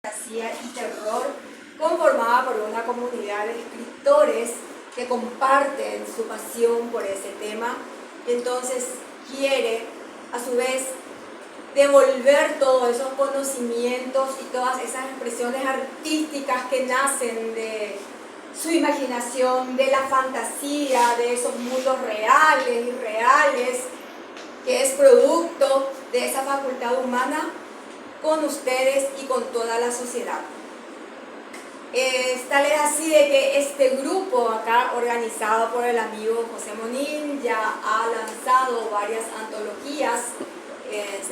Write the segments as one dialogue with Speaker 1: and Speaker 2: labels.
Speaker 1: fantasía y terror, conformada por una comunidad de escritores que comparten su pasión por ese tema, y entonces quiere a su vez devolver todos esos conocimientos y todas esas expresiones artísticas que nacen de su imaginación, de la fantasía, de esos mundos reales, irreales, que es producto de esa facultad humana, con ustedes y con toda la sociedad. Tal es así de que este grupo acá, organizado por el amigo José Monín, ya ha lanzado varias antologías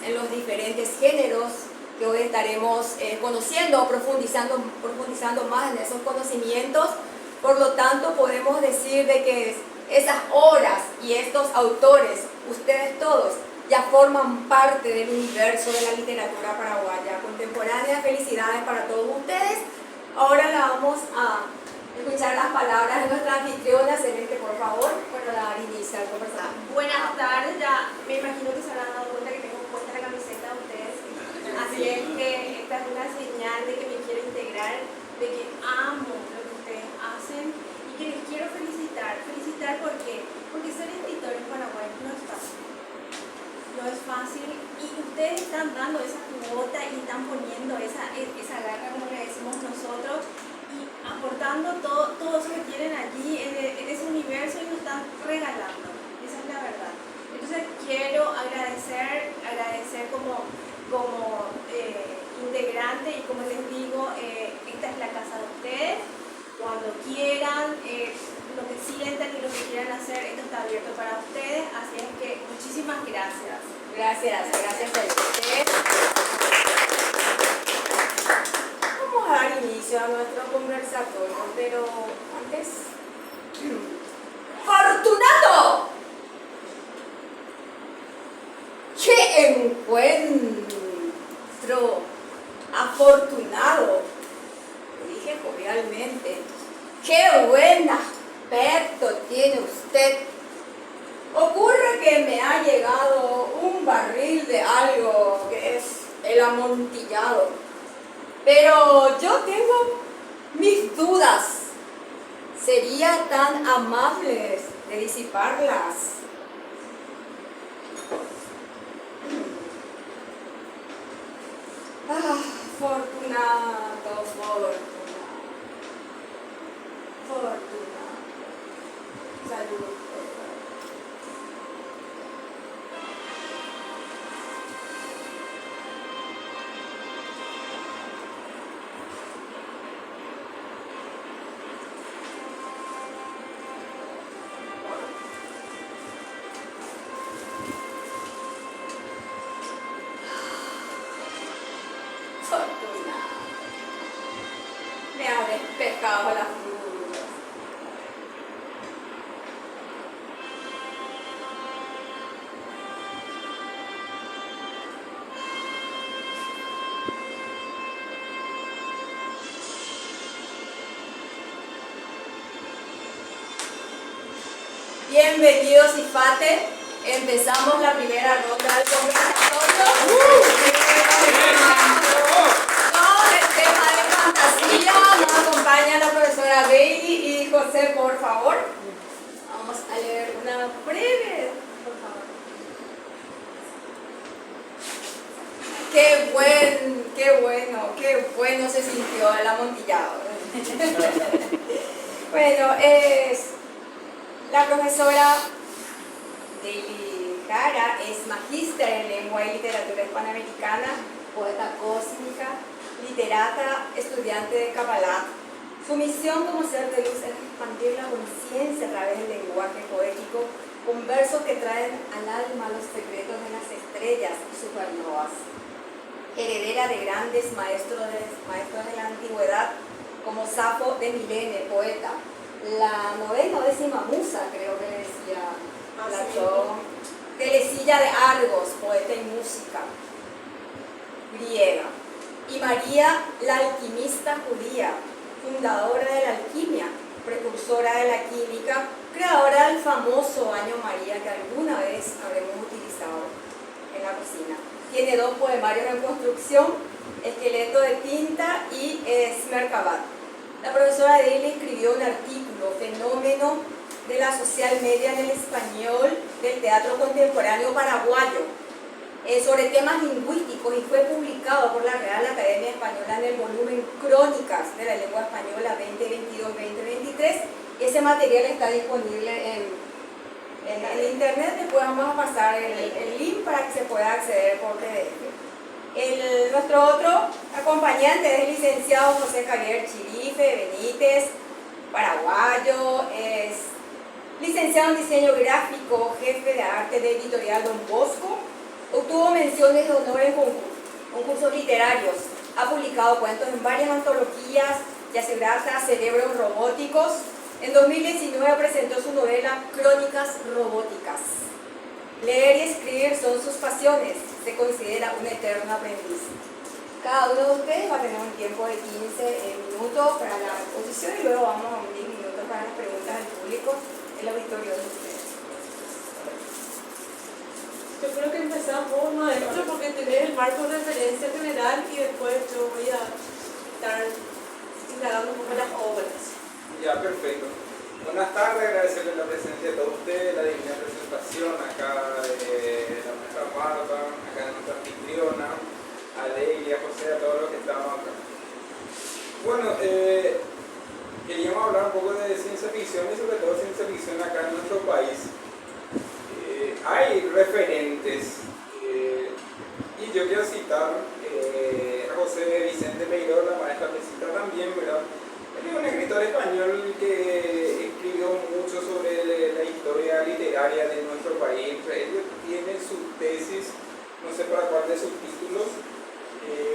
Speaker 1: en los diferentes géneros que hoy estaremos conociendo, profundizando más en esos conocimientos. Por lo tanto, podemos decir de que esas obras y estos autores, ustedes todos, ya forman parte del universo de la literatura paraguaya contemporánea. Felicidades para todos ustedes. Ahora la vamos a escuchar las palabras de nuestra anfitriona. Celeste, por favor, para dar inicio al conversatorio.
Speaker 2: Buenas tardes, ya me imagino que se habrán dado cuenta que tengo puesta la camiseta de ustedes. Así es que esta es una señal de que me quiero integrar, de que amo lo que ustedes hacen y que les quiero felicitar. Felicitar porque ser escritor en Paraguay no es fácil. No es fácil y ustedes están dando esa cuota y están poniendo esa garra, como le decimos nosotros, y aportando todo eso que tienen allí en ese universo y nos están regalando. Esa es la verdad. Entonces quiero agradecer como integrante, y como les digo, esta es la casa de ustedes. Cuando quieran, lo que sientan y lo que quieran hacer, esto está abierto para ustedes, así es que muchísimas gracias.
Speaker 1: Gracias a ustedes. Vamos a dar inicio a nuestro conversatorio, pero antes... ¡Fortunato! ¡Qué encuentro afortunado! Lo dije jovialmente. ¡Qué buen aspecto tiene usted! Ocurre que me ha llegado un barril de algo que es el amontillado, pero yo tengo mis dudas. ¿Sería tan amable de disiparlas? Fortunato. Salud. Me ha despejado las dudas. Bienvenidos, IFATE. Empezamos la primera ronda del conversatorio. Nos acompaña la profesora Bailey y José, por favor. Vamos a leer una breve, por favor. Qué bueno se sintió el amontillado. Bueno, la profesora Bailey Jara es magíster en lengua y literatura hispanoamericana, poeta cósmica, literata, estudiante de Kabbalah. Su misión como ser de luz es expandir la conciencia a través del lenguaje poético con versos que traen al alma los secretos de las estrellas y supernovas. Heredera de grandes maestros de la antigüedad como Safo de Milene, poeta, la novena o décima musa, creo que le decía Platón, Telesilla de Argos, poeta y música griega, y María, la alquimista judía, fundadora de la alquimia, precursora de la química, creadora del famoso baño María que alguna vez habremos utilizado en la cocina. Tiene 2 poemarios en construcción, Esqueleto de tinta y Mercabat. La profesora Daly escribió un artículo, Fenómeno de la social media en el español del teatro contemporáneo paraguayo, sobre temas lingüísticos, y fue publicado por la Real Academia Española en el volumen Crónicas de la Lengua Española 2022-2023. Ese material está disponible en internet. Después vamos a pasar el link para que se pueda acceder por PDF. Nuestro otro acompañante es el licenciado José Javier Chirife Benítez, paraguayo, es licenciado en diseño gráfico, jefe de arte de editorial Don Bosco, obtuvo menciones de honor en concursos literarios, ha publicado cuentos en varias antologías, Yacebrata, Cerebros Robóticos. En 2019 presentó su novela Crónicas Robóticas. Leer y escribir son sus pasiones, se considera un eterno aprendiz. Cada uno de ustedes va a tener un tiempo de 15 minutos para la exposición y luego vamos a 10 minutos para las preguntas del público en el auditorio de ustedes.
Speaker 3: Yo creo que empezamos, maestro, porque tenés el marco de referencia general y después yo voy a estar indagando un poco en las obras.
Speaker 4: Ya, perfecto. Buenas tardes, agradecerles la presencia de todos ustedes, la divina presentación acá de la maestra Marta, acá de nuestra anfitriona, a Leila, a José, a todos los que estamos acá. Bueno, queríamos hablar un poco de ciencia ficción y sobre todo ciencia ficción acá en nuestro país. Hay referentes y yo quiero citar a José Vicente Peiró, la maestra Pesita también, ¿verdad? Él es un escritor español que escribió mucho sobre la historia literaria de nuestro país. Él tiene su tesis, no sé para cuál de sus títulos,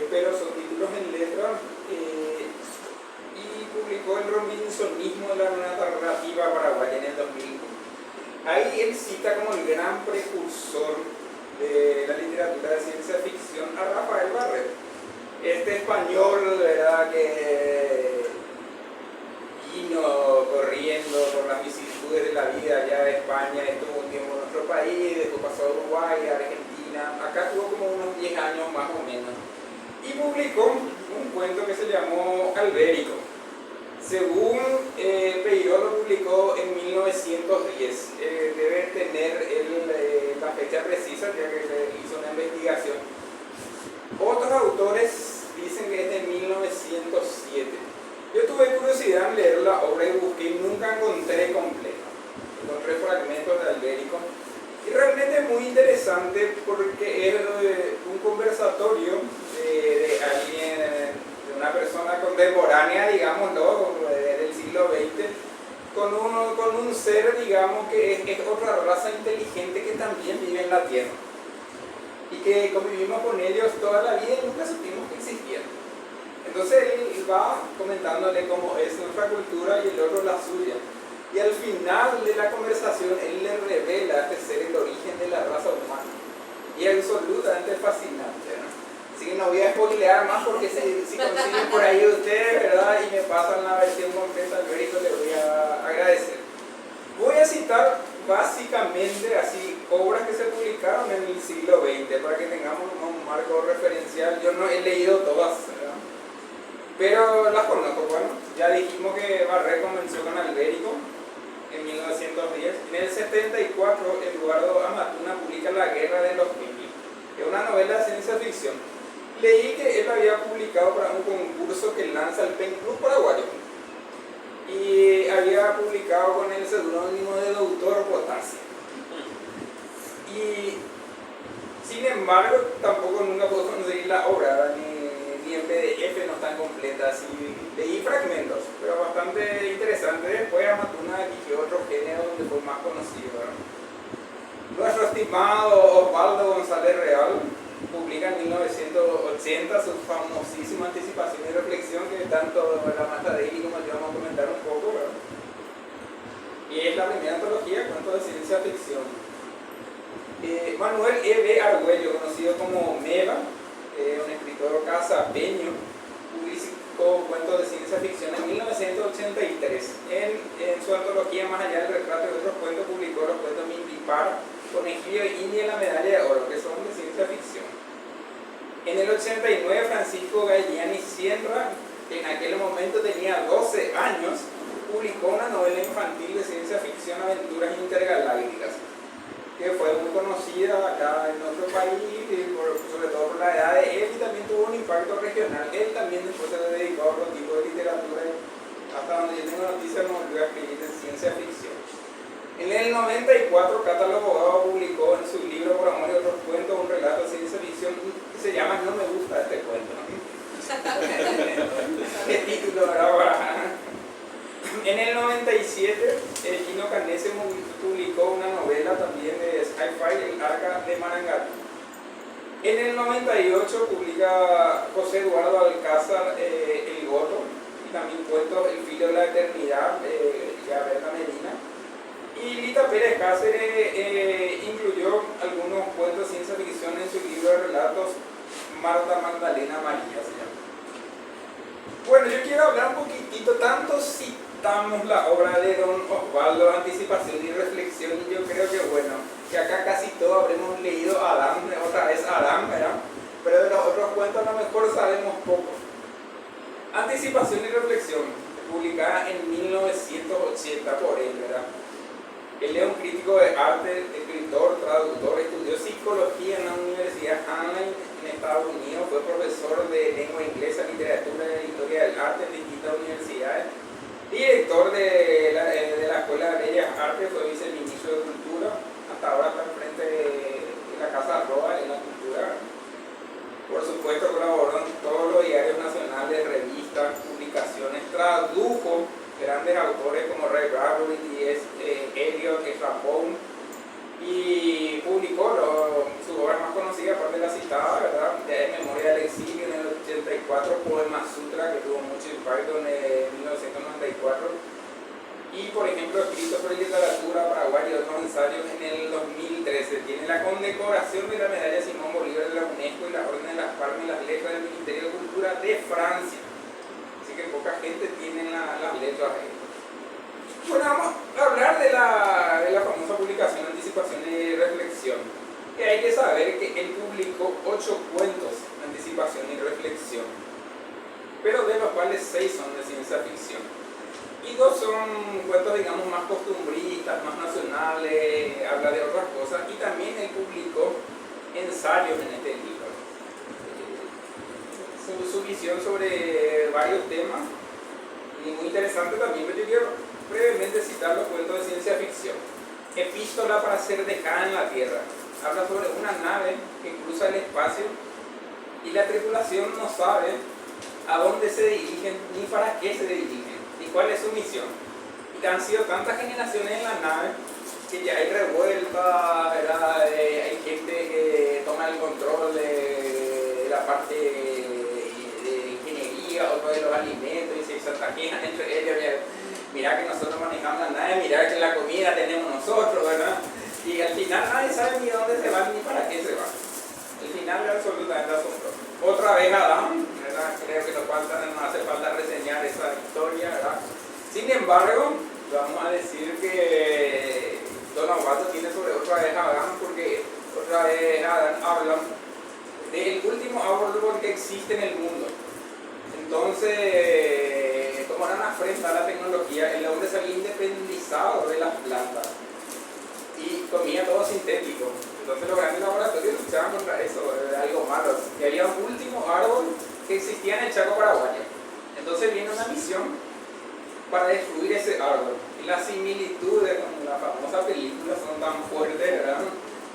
Speaker 4: pero son títulos en letra, y publicó el robinsonismo de la narrativa paraguaya en el 2001. Ahí él cita como el gran precursor de la literatura de ciencia ficción a Rafael Barret, este español, ¿verdad?, que vino corriendo por las vicisitudes de la vida allá de España, estuvo un tiempo en nuestro país, después pasó a Uruguay, a Argentina, acá tuvo como unos 10 años más o menos, y publicó un cuento que se llamó Albérico. Según Peiró lo publicó en 1910, debe tener la fecha precisa ya que se hizo una investigación. Otros autores dicen que es de 1907. Yo tuve curiosidad en leer la obra y busqué y nunca encontré completa. Encontré fragmentos de Albérico y realmente es muy interesante porque es un conversatorio de alguien, de una persona contemporánea, digámoslo, del siglo XX, con un ser, digamos, que es otra raza inteligente que también vive en la Tierra y que convivimos con ellos toda la vida y nunca supimos que existían. Entonces él va comentándole cómo es nuestra cultura y el otro la suya. Y al final de la conversación él le revela a este ser el origen de la raza humana. Y es absolutamente fascinante, ¿no? Así que no voy a spoilear más porque si consiguen por ahí ustedes, ¿verdad?, y me pasan la versión completa al Albérico, les voy a agradecer. Voy a citar básicamente así obras que se publicaron en el siglo XX para que tengamos un marco referencial. Yo no he leído todas, ¿verdad?, pero las conozco. Bueno, ya dijimos que Barret comenzó con Albérico en 1910. En el 74 Eduardo Amatuna publica La Guerra de los Mil, que es una novela de ciencia ficción. Leí que él había publicado para un concurso que lanza el Pen Club paraguayo y había publicado con el seudónimo de Doctor Potasio. Y sin embargo tampoco nunca puedo conseguir la obra, ni en PDF no están completas, y leí fragmentos, pero bastante interesante. Después Amatuna eligió otro género donde fue más conocido, ¿verdad? Nuestro estimado Osvaldo González Real publica en 1980 su famosísima Anticipación y Reflexión, que tanto la maestra Daly como yo vamos a comentar un poco, ¿verdad? Y es la primera antología de cuentos de ciencia ficción. Manuel E.B. Argüello, conocido como Meva, un escritor casapeño, publicó cuentos de ciencia ficción en 1983. En su antología Más allá del retrato de otros cuentos publicó los cuentos Mimpipar, Conejillo India y la medalla de oro, que son de ciencia ficción. En el 89, Francisco Galliani Sierra, que en aquel momento tenía 12 años, publicó una novela infantil de ciencia ficción, Aventuras Intergalácticas, que fue muy conocida acá en nuestro país, sobre todo por la edad de él, y también tuvo un impacto regional. Él también después se dedicó a otro tipo de literatura, hasta donde yo tengo noticias no volvió a escribir en ciencia ficción. En el 94, Cata Lobogado publicó en su libro Por amor y otros cuentos un relato de ciencia ficción que se llama No me gusta este cuento. ¿Qué título, verdad? En el 97, Gino Canese publicó una novela también de sci-fi, El Arca de Marangatú. En el 98 publica José Eduardo Alcázar El Goto, y también cuentos El Filo de la Eternidad de Alberta Medina. Y Lita Pérez Cáceres incluyó algunos cuentos de ciencia ficción en su libro de relatos Marta Magdalena María se llama. Bueno, yo quiero hablar un poquitito, tanto citamos la obra de Don Osvaldo, Anticipación y Reflexión, y yo creo que bueno, que acá casi todos habremos leído Adán, otra vez Adán, ¿verdad? Pero de los otros cuentos a lo mejor sabemos poco. Anticipación y Reflexión, publicada en 1980 por él, ¿verdad? Él es un crítico de arte, escritor, traductor, estudió psicología en la Universidad Hanley en Estados Unidos, fue profesor de lengua inglesa, literatura y historia del arte en distintas universidades, director de la Escuela de Bellas Artes, fue viceministro de Cultura, hasta ahora está al frente de la Casa Roa en la Cultura. Por supuesto colaboró en todos los diarios nacionales, revistas, publicaciones, tradujo grandes autores como Ray Bradbury, T.S. Eliot, Ezra Pound, y publicó su obra más conocida, aparte de la citada, ¿verdad? De Memoria del Exilio en el 84, Poema Sutra, que tuvo mucho impacto en 1994, y por ejemplo escrito sobre literatura paraguaya y otros ensayos en el 2013. Tiene la condecoración de la medalla Simón Bolívar de la UNESCO y la Orden de las Palmas y las Letras del Ministerio de Cultura de Francia. Que poca gente tiene las letras ahí. Bueno, vamos a hablar de la famosa publicación Anticipación y Reflexión, que hay que saber que él publicó 8 cuentos de anticipación y reflexión, pero de los cuales 6 son de ciencia ficción y 2 son cuentos, digamos, más costumbristas, más nacionales, habla de otras cosas, y también él publicó ensayos en este libro. Su visión sobre varios temas, y muy interesante también, pero yo quiero brevemente citar los cuentos de ciencia ficción. Epístola para ser dejada en la Tierra. Habla sobre una nave que cruza el espacio y la tripulación no sabe a dónde se dirigen ni para qué se dirigen y cuál es su misión. Y han sido tantas generaciones en la nave que ya hay revuelta, ¿verdad? Hay gente que toma el control de la parte de ingeniería, otro de los alimentos, y se ataquean entre ellos. Mira que nosotros manejamos la nave, mira que la comida tenemos nosotros, ¿verdad? Y al final nadie sabe ni dónde se van ni para qué se van. El final es absolutamente asombroso. Otra vez Adán, ¿verdad? Creo que no hace falta reseñar esa historia, ¿verdad? Sin embargo, vamos a decir que Don Osvaldo tiene sobre otra vez Adán, porque otra vez Adán habla del último árbol que existe en el mundo. Entonces, como era una afrenta a la tecnología, el hombre se había independizado de las plantas y comía todo sintético. Entonces los grandes laboratorios luchaban contra eso, era algo malo. Y había un último árbol que existía en el Chaco paraguayo. Entonces viene una misión para destruir ese árbol. Y las similitudes con la famosa película son tan fuertes, ¿verdad?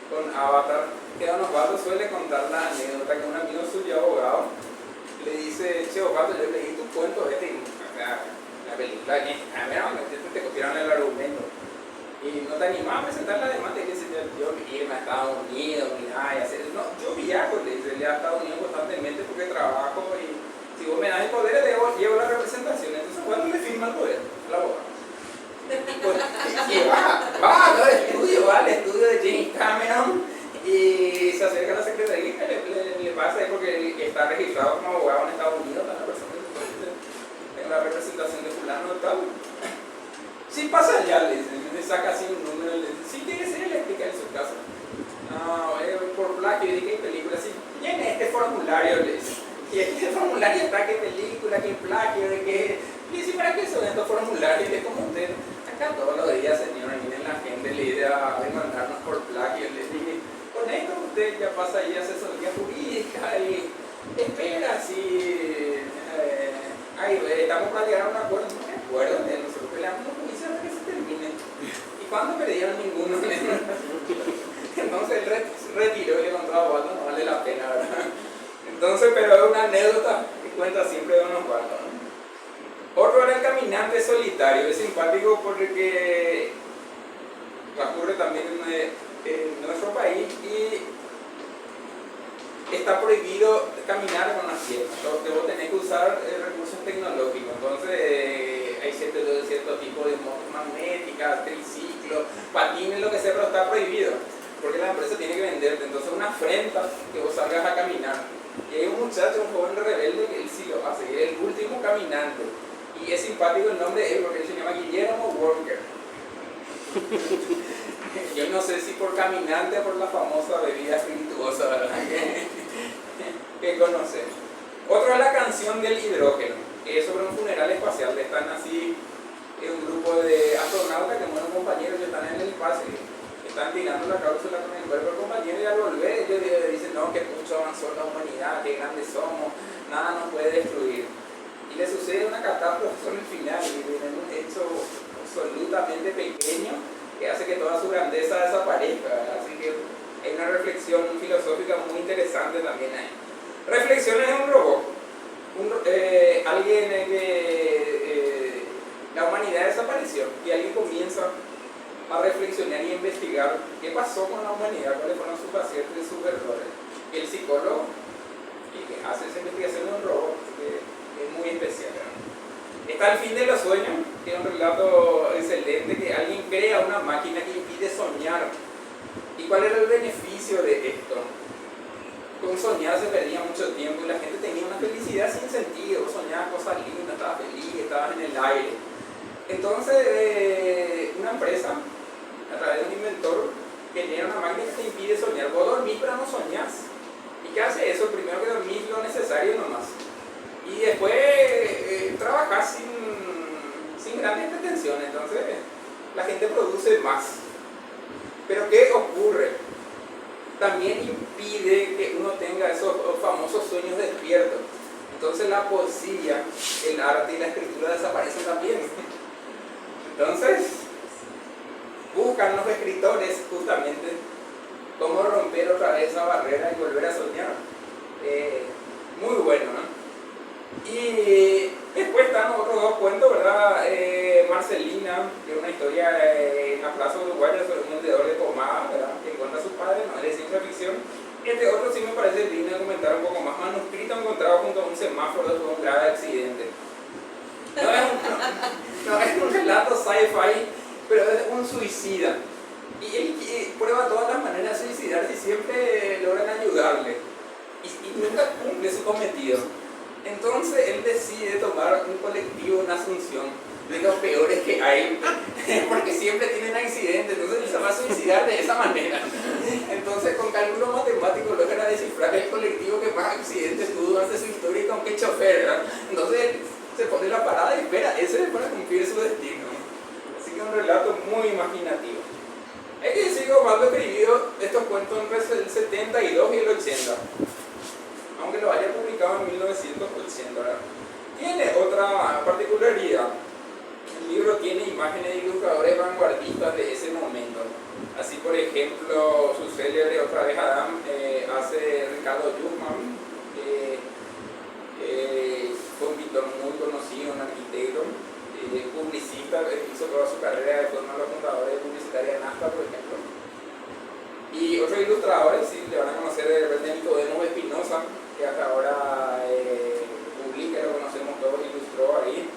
Speaker 4: Con Avatar, que Don Osvaldo suele contar la anécdota que un amigo suyo, abogado, le dice: che, Osvaldo, yo leí tu cuento la película, te copiaron el argumento. Y no te animaba a presentar la demanda, y dice: yo irme a Estados Unidos, mira, y hacer. No, yo viajo, le dice, a Estados Unidos constantemente porque trabajo, y si vos me das el poder, llevo la representación. Entonces, ¿cuándo le firma el poder? La abogada. Y va al estudio de James Cameron y se acerca a la secretaría y le pasa ahí porque está registrado como abogado en Estados Unidos, la persona en la representación de fulano y tal. Si pasa allá, le saca así un número, le dice: si quiere ser eléctrica en su casa. No, por placa, yo dije: ¿qué película? Si llene este formulario. formulario, le dice. Y este formulario está, qué película, qué plagio, de qué. Y dice, ¿para qué son estos formularios? Y es como usted, acá todos los días, señor, vienen la gente, le dice a demandarnos por plagio. Le dije, con esto usted ya pasa ahí asesoría jurídica y espera si estamos para llegar a un acuerdo. No me acuerdo, nosotros peleamos los juicios hasta que se termine. ¿Y cuándo perdieron ninguno? Entonces él retiró y le contó a Osvaldo, no vale la pena, ¿verdad? Entonces, pero es una anécdota que cuenta siempre Don Osvaldo, ¿no? Otro era el caminante solitario, es simpático porque ocurre también en nuestro país y está prohibido caminar con las piernas, vos tenés que usar recursos tecnológicos, entonces hay cierto tipo de motos magnéticas, triciclos, patines, lo que sea, pero está prohibido, porque la empresa tiene que venderte, entonces una afrenta que vos salgas a caminar. Y hay un muchacho, un joven rebelde, que él sí lo hace, y es el último caminante. Y es simpático el nombre de él porque él se llama Guillermo Walker. Yo no sé si por caminante o por la famosa bebida espirituosa, ¿verdad? que conocemos. Otro es la canción del hidrógeno, que es sobre un funeral espacial. Están así un grupo de astronautas que mueren compañeros que están en el espacio y están tirando la cápsula con el cuerpo del compañero y al volver ellos dicen, no, que mucho avanzó la humanidad, que grandes somos, nada nos puede destruir. Y le sucede una catástrofe sobre el final y viene un hecho absolutamente pequeño que hace que toda su grandeza desaparezca, ¿verdad? Así que hay una reflexión filosófica muy interesante también ahí. Reflexiones de un robot. Alguien que la humanidad desapareció y alguien comienza a reflexionar y a investigar qué pasó con la humanidad, cuáles fueron sus aciertos y sus errores. Y el psicólogo que hace esa investigación de un robot, es muy especial, ¿verdad? Está El fin de los sueños, que es un relato excelente, que alguien crea una máquina que impide soñar. ¿Y cuál era el beneficio de esto? Con soñar se perdía mucho tiempo y la gente tenía una felicidad sin sentido, soñaba cosas lindas, estaba feliz, estaba en el aire. Entonces, una empresa, a través de un inventor, genera una máquina que te impide soñar. Vos dormís pero no soñás. ¿Y qué hace eso? Primero que dormís lo necesario nomás. Y después trabajás sin grandes pretensiones. Entonces, la gente produce más. Pero ¿qué ocurre? También impide que uno tenga esos famosos sueños despiertos. Entonces la poesía, el arte y la escritura desaparecen también. Entonces, buscan los escritores justamente cómo romper otra vez esa barrera y volver a soñar. Muy bueno, ¿no? Y después están otros dos cuentos, ¿verdad? Marcelina, que es una historia en la Plaza Uruguaya sobre un vendedor de pomada, ¿verdad? Que encuentra a su padre, no es de ciencia ficción. Este otro sí me parece digno de comentar un poco más. Manuscrito encontrado junto a un semáforo después de un grave accidente. No es un relato sci-fi, pero es un suicida. Y él prueba todas las maneras de suicidarse y siempre logran ayudarle. Y nunca cumple su cometido. Entonces él decide tomar un colectivo en Asunción, de los peores que hay, porque siempre tienen accidentes, entonces él se va a suicidar de esa manera. Entonces con cálculo matemático logra descifrar el colectivo que más accidentes tuvo durante su historia y con qué chofer, ¿verdad? Entonces él se pone la parada y espera, ese es para cumplir su destino. Así que un relato muy imaginativo. Hay que decir que Osvaldo escribió estos cuentos entre el 72 y el 80. Aunque lo haya publicado en 1980, ¿verdad? Tiene otra particularidad. El libro tiene imágenes de ilustradores vanguardistas de ese momento. Así, por ejemplo, su célebre Otra vez Adam hace Ricardo Yuchman, fue un pintor muy conocido, un arquitecto, publicista, hizo toda su carrera, fue uno de los fundadores de Publicitaria Nasta, por ejemplo. Y otros ilustradores, sí, le van a conocer de repente Nicodemo Espinosa, que hasta ahora publica, lo conocemos todos, ilustró ahí.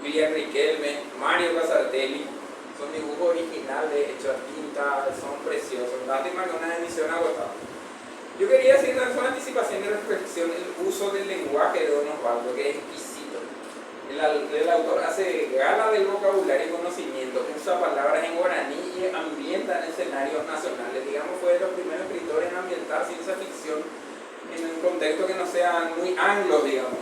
Speaker 4: William Riquelme, Mario Casartelli, son dibujos originales, hechos a tinta, son preciosos. Lástima que una edición agotada. Yo quería decir en su anticipación y reflexión el uso del lenguaje de Don Osvaldo, que es exquisito. El autor hace gala del vocabulario y conocimiento, usa palabras en guaraní y ambienta en escenarios nacionales. Digamos, fue de los primeros escritores en ambientar ciencia ficción en un contexto que no sea muy anglo, digamos.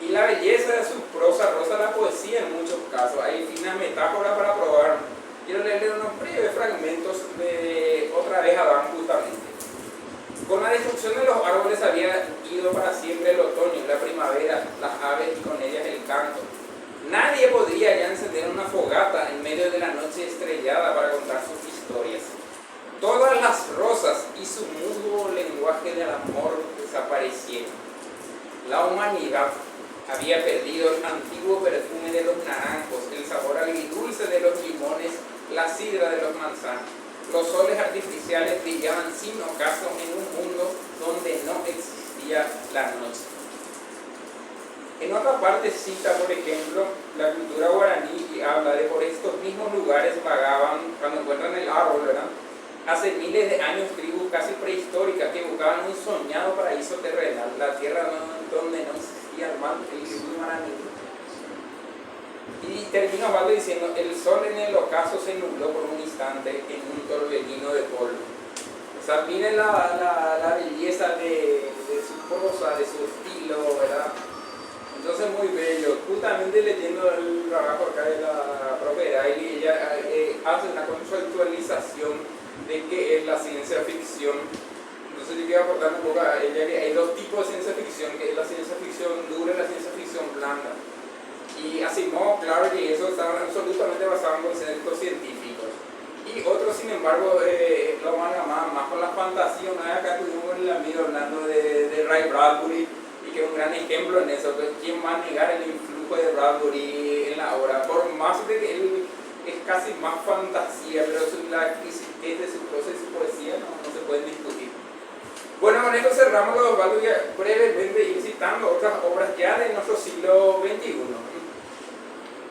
Speaker 4: Y la belleza de su prosa roza la poesía en muchos casos. Hay finas metáforas para probar. Quiero leerle unos breves fragmentos de otra vez Adán justamente. Con la destrucción de los árboles había ido para siempre el otoño, la primavera, las aves y con ellas el canto. Nadie podría ya encender una fogata en medio de la noche estrellada para contar sus historias. Todas las rosas y su mudo lenguaje del amor desaparecieron. La humanidad había perdido el antiguo perfume de los naranjos, el sabor agridulce de los limones, la sidra de los manzanos. Los soles artificiales brillaban sin ocaso en un mundo donde no existía la noche. En otra parte cita, por ejemplo, la cultura guaraní y habla de por estos mismos lugares vagaban, cuando encuentran el árbol, ¿verdad? Hace miles de años tribus casi prehistóricas que buscaban un soñado paraíso terrenal, la tierra donde no existía el mal, el guaraní. Y termina Osvaldo diciendo, el sol en el ocaso se nubló por un instante en un torbellino de polvo. O sea, miren la belleza de su prosa, de su estilo, ¿verdad? Entonces muy bello. Justamente leyendo el trabajo acá de la profe Daily, ella hace una conceptualización de qué es la ciencia ficción. Entonces yo quiero aportar un poco a ella que hay dos tipos de ciencia ficción, que es la ciencia ficción dura y la ciencia ficción blanda. Y Asimov, claro que eso está absolutamente basado en conceptos científicos. Y otros, sin embargo, lo van a llamar más con la fantasía. Una vez acá tuvimos el amigo hablando de Ray Bradbury, y que es un gran ejemplo en eso. ¿Quién va a negar el influjo de Bradbury en la obra? Por más de que él es casi más fantasía, pero la exquisitez de su prosa y su poesía no se pueden discutir. Bueno, con esto cerramos los Osvaldo, y brevemente ir citando otras obras ya de nuestro siglo XXI.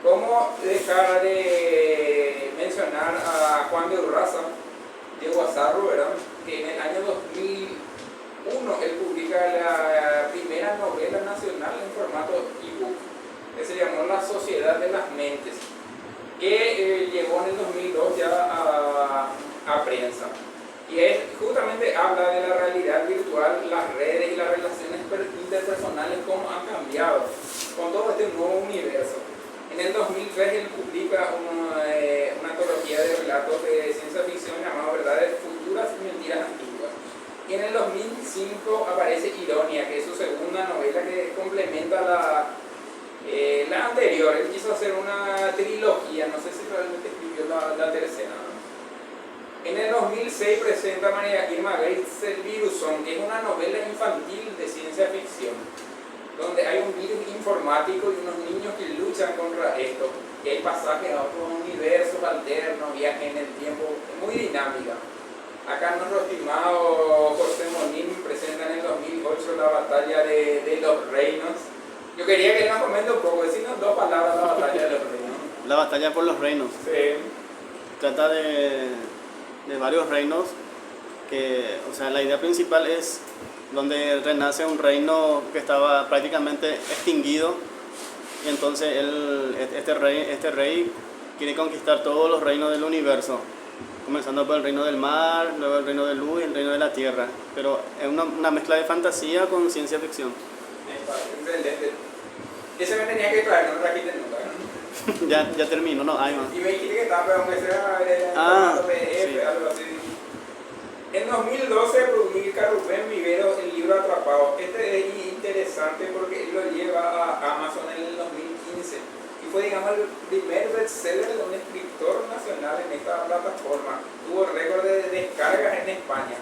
Speaker 4: ¿Cómo dejar de mencionar a Juan de Urraza, de Guasarro, ¿verdad? Que en el año 2001 él publica la primera novela nacional en formato ebook, que se llamó La Sociedad de las Mentes, que llegó en el 2002 ya a prensa. Y él justamente habla de la realidad virtual, las redes y las relaciones interpersonales, cómo han cambiado con todo este nuevo universo. En el 2003 él publica una antología de relatos de ciencia ficción llamada Verdades Futuras y Mentiras Antiguas. Y en el 2005 aparece Ironia, que es su segunda novela que complementa la anterior. Él quiso hacer una trilogía, no sé si realmente escribió la tercera, ¿no? En el 2006 presenta María Irma Gates El Virusón, que es una novela infantil de ciencia ficción, donde hay un virus informático y unos niños que luchan contra esto. Y hay pasajes a otros universos alternos, viajes en el tiempo, es muy dinámica. Acá nuestro estimado José Monín presenta en el 2008 la batalla de los reinos. Yo quería que él nos comente un poco, decirnos dos palabras de la batalla de los reinos.
Speaker 5: La batalla por los reinos.
Speaker 4: Sí.
Speaker 5: Trata de varios reinos, que, o sea, la idea principal es donde renace un reino que estaba prácticamente extinguido, y entonces este rey quiere conquistar todos los reinos del universo, comenzando por el reino del mar, luego el reino de luz y el reino de la tierra, pero es una mezcla de fantasía con ciencia ficción.
Speaker 4: Excelente. Ese me tenía que traer, no lo trajiste nunca, ¿no?
Speaker 5: ya termino, no, hay más.
Speaker 4: Y me dijiste que estaba, pero aunque sea en formato PDF,
Speaker 5: sí.
Speaker 4: algo así. En 2012 publica Rubén Vivero el libro Atrapado. Este es interesante porque él lo lleva a Amazon en el 2015 y fue, digamos, el primer bestseller de un escritor nacional en esta plataforma. Tuvo récord de descargas en España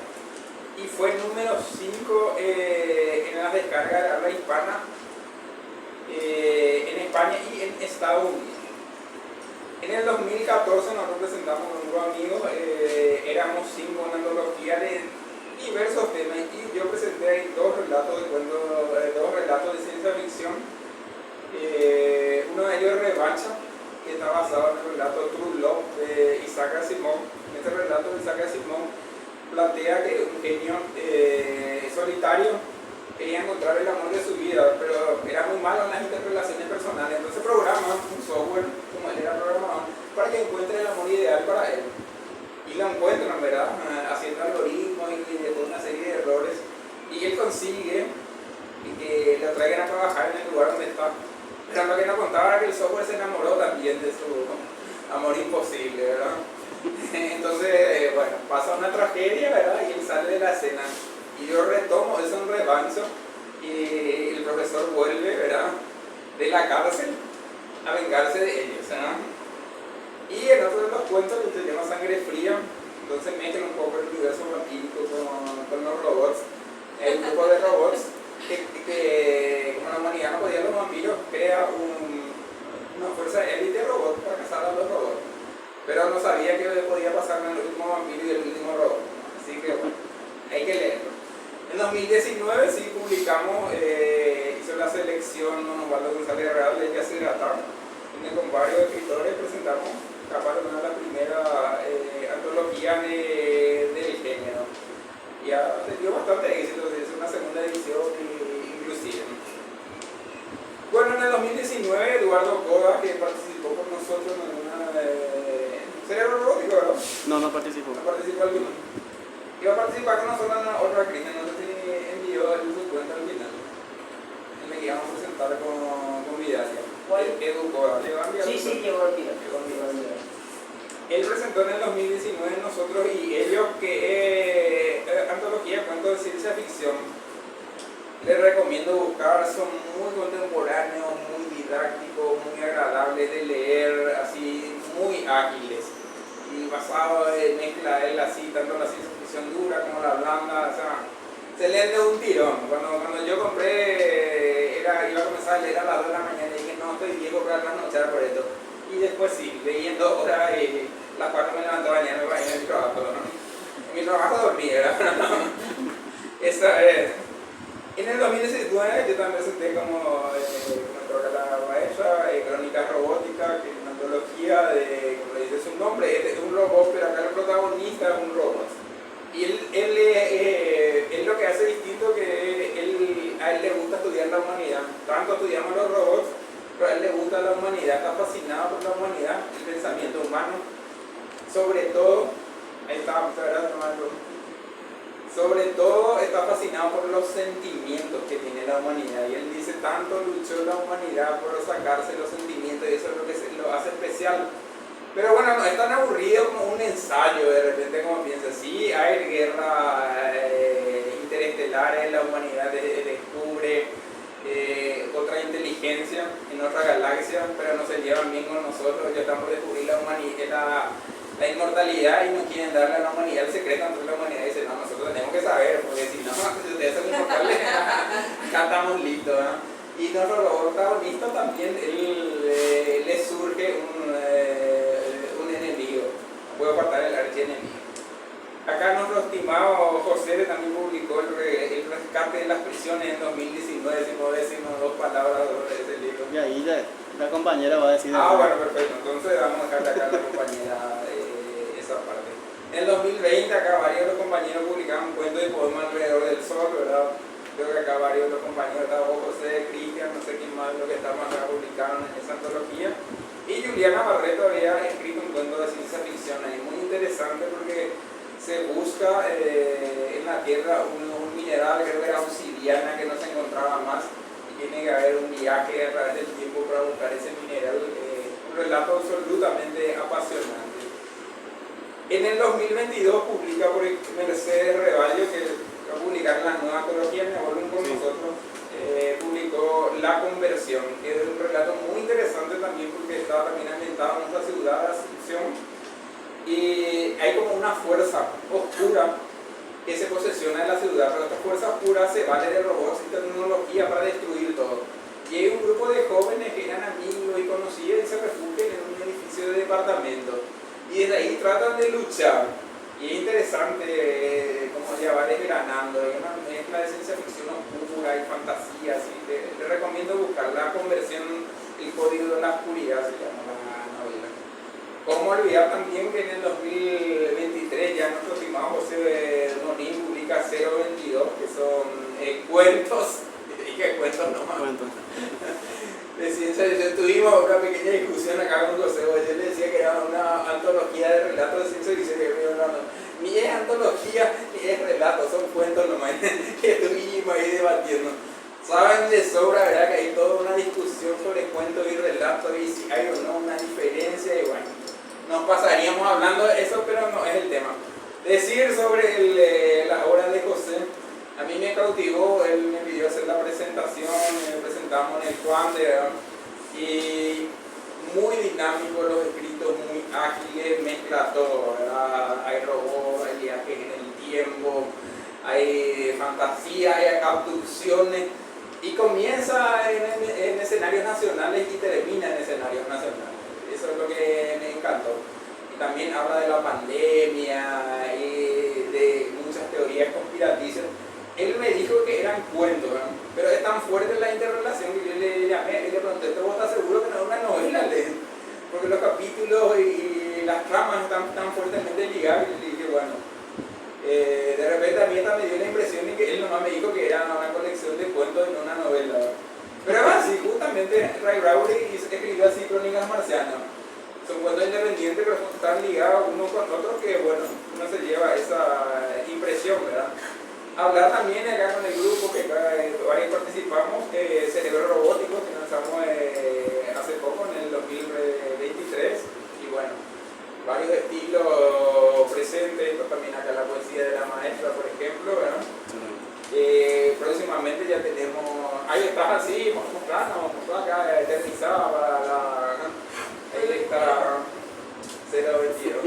Speaker 4: y fue número 5 en las descargas de habla hispana en España y en Estados Unidos. En el 2014 nosotros presentamos con un grupo de amigos, éramos 5, una antología de diversos temas, y yo presenté ahí dos relatos de ciencia ficción. Uno de ellos es Revancha, que está basado en el relato True Love de Isaac Asimov. Este relato de Isaac Asimov plantea que un genio solitario quería encontrar el amor de su vida, pero era muy malo en las interrelaciones personales. Entonces programa un software, como él era programador, para que encuentre el amor ideal para él. Y lo encuentran, ¿verdad? Haciendo algoritmos y después una serie de errores. Y él consigue que lo traigan a trabajar en el lugar donde está. Pero lo que nos contaba era que el software se enamoró también de su amor imposible, ¿verdad? Entonces, bueno, pasa una tragedia, ¿verdad? Y él sale de la escena. Y yo retomo, es un revancho. Y el profesor vuelve, ¿verdad? De la cárcel a vengarse de ellos, ¿verdad? Y en otro de los cuentos que se llama Sangre Fría, entonces mezclan un poco el universo vampírico con los robots. El grupo de robots que como la humanidad no podía los vampiros, crea una fuerza élite de robots para cazar a los robots. Pero no sabía qué podía pasar con el último vampiro y el último robot. Así que bueno, hay que leerlo. En 2019 sí publicamos, hizo la selección Osvaldo González Real de Yacyretá, donde con varios escritores presentamos capaz de una de las primeras antologías del género. Y ha tenido bastante éxito, es una segunda edición inclusive. Bueno, en el 2019 Eduardo Coda, que participó con nosotros en una Cerebro Robótico, ¿verdad?
Speaker 5: No participó.
Speaker 4: No participó alguno. Iba a participar con nosotros en otra crisis, no sé si envió su cuenta al final. En la que íbamos a presentar con Vidalia. Edu Coda, ¿le va a enviar?
Speaker 6: Sí, llegó el video.
Speaker 4: Él presentó en el 2019 nosotros y ellos que antología de cuentos de ciencia ficción. Les recomiendo buscar, son muy contemporáneos, muy didácticos, muy agradables de leer, así muy ágiles y basados en mezcla él así, tanto la ciencia ficción dura como la blanda, o sea, se leen de un tirón. Cuando yo compré, iba a comenzar a leer a las 2 de la mañana y dije, no, estoy viejo para trasnochar por esto. Y después sí, leí en 2 horas y las 4 me levanto a bañarme para ir al trabajo. En mi trabajo dormí, ¿verdad? En el 2019 yo también presenté como toca la maestra, Crónicas Robóticas, que es una antología de, como dice su nombre, es un robot, pero acá el protagonista es un robot. Y él lo que hace distinto que a él le gusta estudiar la humanidad. Tanto estudiamos los robots, pero a él le gusta la humanidad, está fascinado por la humanidad, el pensamiento humano. Sobre todo, ahí está, ¿verdad? Sobre todo está fascinado por los sentimientos que tiene la humanidad. Y él dice, tanto luchó la humanidad por sacarse los sentimientos y eso es lo que lo hace especial. Pero bueno, no es tan aburrido como un ensayo de repente como piensa. Sí, hay guerras interestelares, la humanidad descubre otra inteligencia en otra galaxia, pero no se llevan bien con nosotros. Ya estamos por descubrir la humanidad, la inmortalidad y no quieren darle a la humanidad el secreto. Entonces la humanidad dice, no, nosotros tenemos que saber, porque si no, si ustedes son inmortales, acá estamos listos, ¿no? Y nuestro protagonista también, le surge un enemigo, puedo apartar el archienemigo. Acá nuestro estimado José también publicó el rescate de las prisiones en 2019, si puedo decirnos 2 palabras sobre ese libro.
Speaker 5: Y ahí la compañera va a decir...
Speaker 4: Bueno, perfecto, entonces vamos a dejarle acá a la compañera esa parte. En el 2020 acá varios de los compañeros publicaron cuentos de poemas alrededor del sol, ¿verdad? Creo que acá varios de los compañeros, estaba José, Cristian, no sé quién más, lo que estaban acá publicaron en esa antología. Y Juliana Barreto había escrito un cuento de ciencia ficción ahí, muy interesante porque se busca en la Tierra un mineral, creo que era obsidiana, que no se encontraba más. Y tiene que haber un viaje a través del tiempo para buscar ese mineral, un relato absolutamente apasionante. En el 2022 publica por Mercedes Revallo, que va a publicar la nueva antología en el volumen con nosotros, publicó La Conversión, que es un relato muy interesante también porque está también ambientado en nuestra ciudad de Asunción y hay como una fuerza oscura que se posesiona en la ciudad, pero esta fuerza oscura se vale de robots y tecnología para destruir todo. Y hay un grupo de jóvenes que eran amigos y conocidos y se refugian en un edificio de departamentos y desde ahí tratan de luchar. Y es interesante cómo ya va desgranando, hay una mezcla de ciencia ficción oscura y fantasía, así que le recomiendo buscar La Conversión, el código de la oscuridad, se llama la novela. Cómo olvidar también que en el 2023 ya nuestro estimado José Monín publica 022, que son cuentos, dije cuentos nomás.
Speaker 5: Cuentos.
Speaker 4: De ciencia ficción. Tuvimos una pequeña discusión acá con José, yo le decía que era una antología de relatos de ciencia ficción, ni es antología, ni es relato, son cuentos nomás que estuvimos ahí debatiendo. Saben de sobra, ¿verdad? Que hay toda una discusión sobre cuentos y relatos y si hay o no una diferencia y bueno, nos pasaríamos hablando de eso, pero no es el tema. Decir sobre la obra de José, a mí me cautivó, él me pidió hacer la presentación, presentamos en el Juan, y muy dinámico los escritos, muy ágiles, mezcla todo, ¿verdad? Hay robots, hay viajes en el tiempo, hay fantasía, hay abducciones, y comienza en escenarios nacionales y termina en escenarios nacionales. Eso es lo que me encantó. Y también habla de la pandemia y de muchas teorías conspirativas. Él me dijo que eran cuentos, ¿verdad? Pero es tan fuerte la interrelación que yo le llamé y le pregunté, ¿vos estás seguro que no es una novela? Porque los capítulos y las tramas están tan fuertemente ligadas. Y le dije, bueno, de repente a mí esta me dio la impresión de que él nomás me dijo que era una colección de cuentos y no una novela. Pero así, justamente Ray Bradbury escribió así Crónicas Marcianas. Son cuentos independientes, pero están ligados uno con otro que, bueno, uno se lleva esa impresión, ¿verdad? Hablar también acá con el grupo que varios participamos, Cerebro Robótico, que lanzamos hace poco, en el 2023, y bueno, varios estilos presentes, esto también acá la poesía de la maestra, por ejemplo, ¿verdad? Próximamente ya tenemos, ahí estás así, mostrando acá, eternizada para ahí está 022.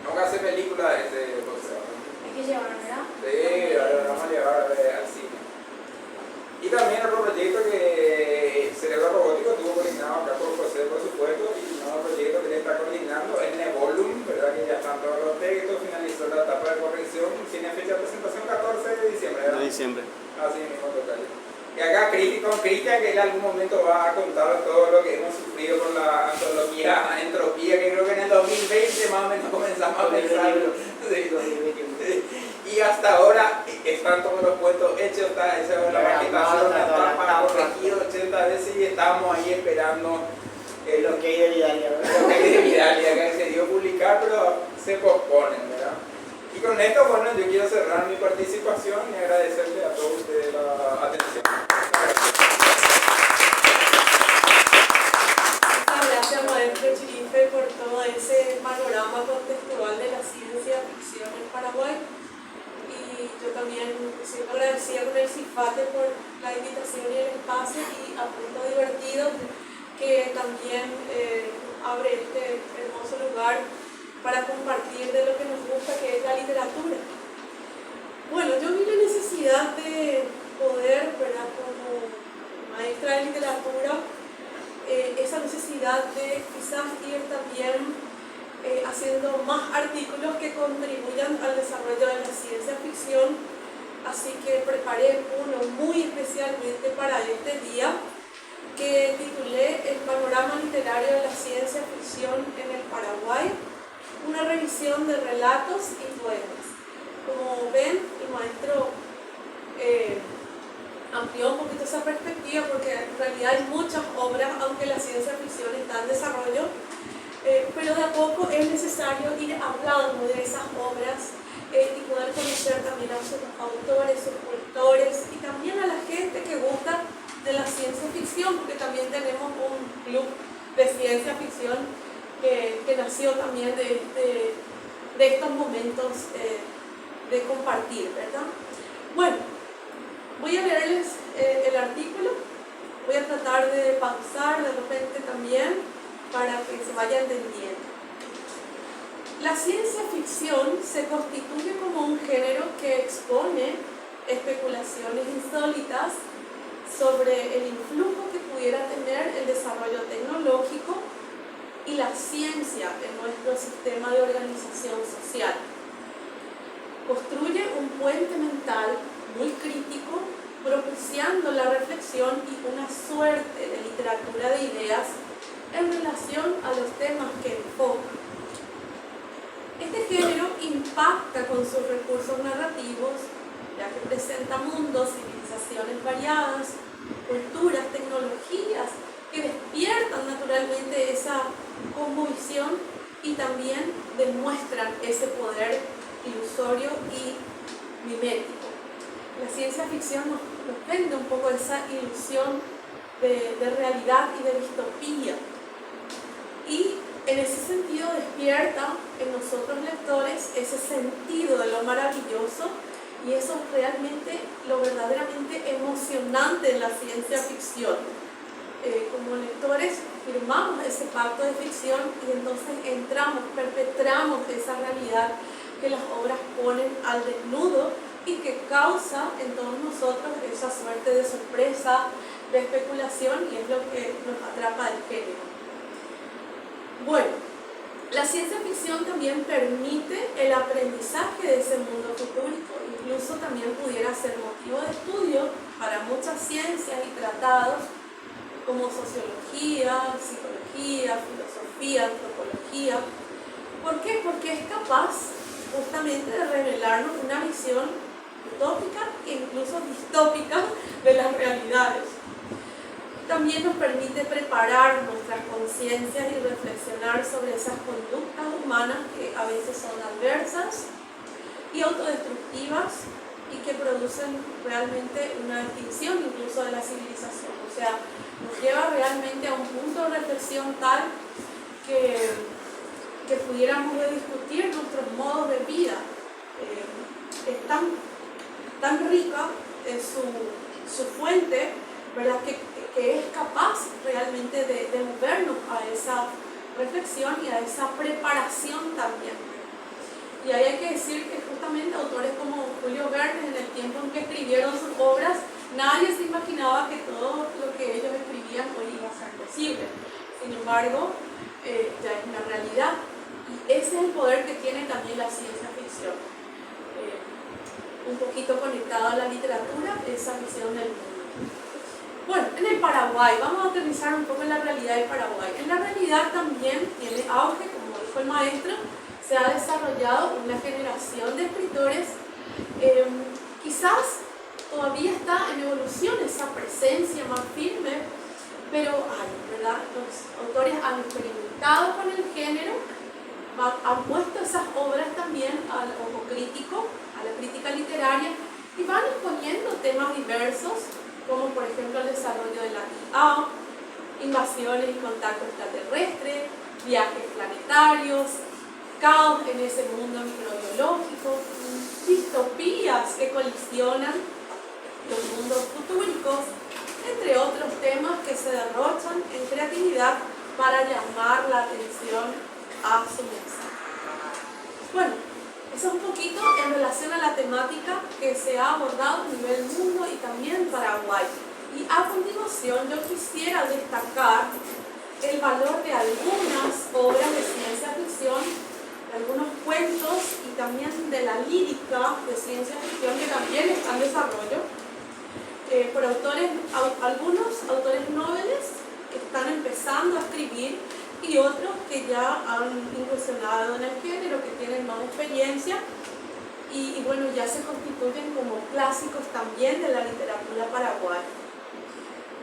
Speaker 4: Nunca hace película de ese José.
Speaker 1: Hay que llevar, ¿verdad?
Speaker 4: Sí, ahora vamos a llevar al cine. Y también otro proyecto que Cerebro Robótico tuvo coordinado acá por José, por supuesto, y un nuevo proyecto que le está coordinando es Nevolum, ¿verdad? Que ya están todos los textos, finalizó la etapa de corrección, tiene fecha de presentación 14 de diciembre, ¿verdad?
Speaker 5: De diciembre.
Speaker 4: Así mismo, total. Y acá con Cristian, que en algún momento va a contar todo lo que hemos sufrido con la antología Entropía, que creo que en el 2020 más o menos comenzamos a pensarlo. Y hasta ahora están todos los cuentos hechos, está hecha la maquetación, está para corregir 80 veces y estamos ahí esperando
Speaker 6: lo que hay de Vidalia, ¿verdad?
Speaker 4: Lo que hay de Vidalia, que se dio a publicar, pero se posponen, ¿verdad? Y con esto, bueno, yo quiero cerrar mi participación y agradecerle a todos ustedes la atención.
Speaker 3: Muchas gracias, maestro Chirife, por todo ese panorama contextual de la ciencia ficción en Paraguay. Y yo también soy agradecida con el CIFATE por la invitación y el espacio y a Punto Divertido, que también abre este hermoso lugar para compartir de lo que nos gusta, que es la literatura. Bueno, yo vi la necesidad de poder, ¿verdad? Como maestra de literatura, esa necesidad de quizás ir también haciendo más artículos que contribuyan al desarrollo de la ciencia ficción, así que preparé uno muy especialmente para este día, que titulé El panorama literario de la ciencia ficción en el Paraguay, una revisión de relatos y poemas. Como ven, el maestro amplió un poquito esa perspectiva, porque en realidad hay muchas obras, aunque la ciencia ficción está en desarrollo, pero de a poco es necesario ir hablando de esas obras y poder conocer también a sus autores, sus cultores y también a la gente que gusta de la ciencia ficción, porque también tenemos un club de ciencia ficción que nació también de estos momentos de compartir, ¿verdad? Bueno, voy a leerles el artículo, voy a tratar de pausar de repente también para que se vaya entendiendo. La ciencia ficción se constituye como un género que expone especulaciones insólitas sobre el influjo que pudiera tener el desarrollo tecnológico y la ciencia en nuestro sistema de organización social. Construye un puente mental muy crítico, propiciando la reflexión y una suerte de literatura de ideas en relación a los temas que enfoca. Este género impacta con sus recursos narrativos, ya que presenta mundos, civilizaciones variadas, culturas, tecnologías que despiertan naturalmente esa conmovisión y también demuestran ese poder ilusorio y mimético. La ciencia ficción nos vende un poco esa ilusión de realidad y de distopía. Y en ese sentido despierta en nosotros lectores ese sentido de lo maravilloso, y eso es realmente lo verdaderamente emocionante en la ciencia ficción. Como lectores firmamos ese pacto de ficción y entonces entramos, perpetramos esa realidad que las obras ponen al desnudo y que causa en todos nosotros esa suerte de sorpresa, de especulación, y es lo que nos atrapa del género. Bueno, la ciencia ficción también permite el aprendizaje de ese mundo futúrico, incluso también pudiera ser motivo de estudio para muchas ciencias y tratados como sociología, psicología, filosofía, antropología. ¿Por qué? Porque es capaz justamente de revelarnos una visión utópica e incluso distópica de las realidades. También nos permite preparar nuestras conciencias y reflexionar sobre esas conductas humanas que a veces son adversas y autodestructivas y que producen realmente una extinción incluso de la civilización. O sea, nos lleva realmente a un punto de reflexión tal que pudiéramos discutir nuestros modos de vida. Es tan rica su fuente, ¿verdad? Que es capaz realmente de movernos a esa reflexión y a esa preparación también. Y ahí hay que decir que justamente autores como Julio Verne, en el tiempo en que escribieron sus obras, nadie se imaginaba que todo lo que ellos escribían hoy iba a ser posible. Sin embargo, ya es una realidad. Y ese es el poder que tiene también la ciencia ficción. Un poquito conectado a la literatura, esa visión del mundo. Bueno, en el Paraguay, vamos a aterrizar un poco en la realidad del Paraguay. En la realidad también tiene auge, como dijo el maestro, se ha desarrollado una generación de escritores. Quizás todavía está en evolución esa presencia más firme, pero hay, ¿verdad? Los autores han experimentado con el género, han puesto esas obras también al ojo crítico, a la crítica literaria, y van exponiendo temas diversos, como por ejemplo el desarrollo de la IA, invasiones y contacto extraterrestre, viajes planetarios, caos en ese mundo microbiológico, distopías que colisionan los mundos futúricos, entre otros temas que se derrochan en creatividad para llamar la atención a su mensaje. Bueno, eso es un poquito en relación a la temática que se ha abordado a nivel mundo y también Paraguay. Y a continuación yo quisiera destacar el valor de algunas obras de ciencia ficción, de algunos cuentos y también de la lírica de ciencia ficción que también está en desarrollo, por algunos autores noveles que están empezando a escribir y otros que ya han incursionado en el género, que tienen más experiencia y bueno, ya se constituyen como clásicos también de la literatura paraguaya.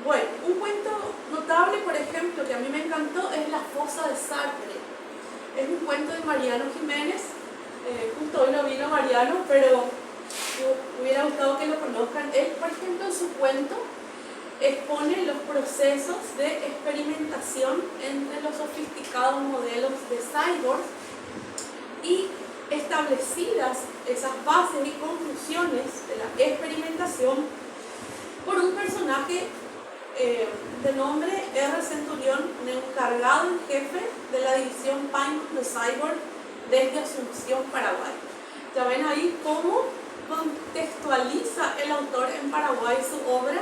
Speaker 3: Bueno, un cuento notable, por ejemplo, que a mí me encantó es La fosa de Sartre. Es un cuento de Mariano Jiménez, justo hoy no vino Mariano, pero me hubiera gustado que lo conozcan. Él, por ejemplo, en su cuento expone los procesos de experimentación entre los sofisticados modelos de cyborgs y establecidas esas bases y conclusiones de la experimentación por un personaje de nombre R. Centurión, un encargado en jefe de la división Pinewood de Cyborg desde Asunción, Paraguay. Ya ven ahí cómo contextualiza el autor en Paraguay su obra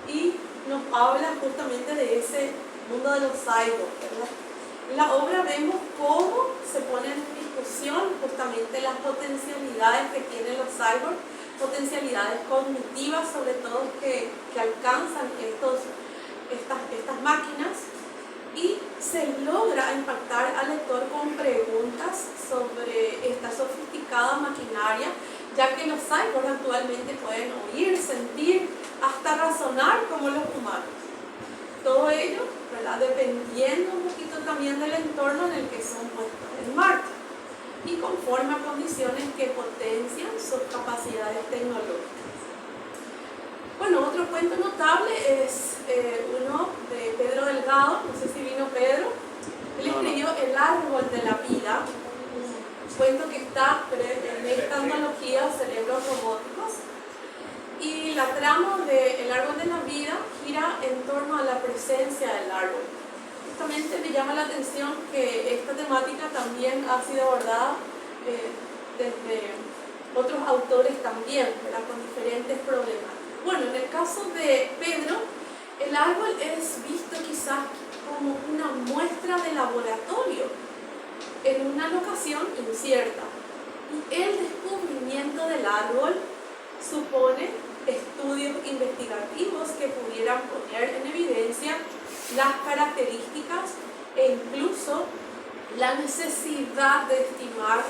Speaker 3: y nos habla justamente de ese mundo de los cyborgs, ¿verdad? En la obra vemos cómo se ponen en discusión justamente las potencialidades que tienen los cyborgs, potencialidades cognitivas sobre todo que alcanzan estas máquinas, y se logra impactar al lector con preguntas sobre esta sofisticada maquinaria, ya que los cyborgs actualmente pueden oír, sentir, hasta razonar como los humanos. Todo ello, ¿verdad?, dependiendo un poquito también del entorno en el que son puestos en marcha. y conforme a condiciones que potencian sus capacidades tecnológicas. Bueno, otro cuento notable es uno de Pedro Delgado, no sé si vino Pedro. Él escribió El árbol de la vida, un cuento que está en esta antología Cerebros Robóticos. Y la trama de El árbol de la vida gira en torno a la presencia del árbol. Justamente me llama la atención que esta temática también ha sido abordada desde otros autores también, ¿verdad? Con diferentes problemas. Bueno, en el caso de Pedro, el árbol es visto quizás como una muestra de laboratorio en una locación incierta. Y el descubrimiento del árbol supone estudios investigativos que pudieran poner en evidencia las características e incluso la necesidad de estimar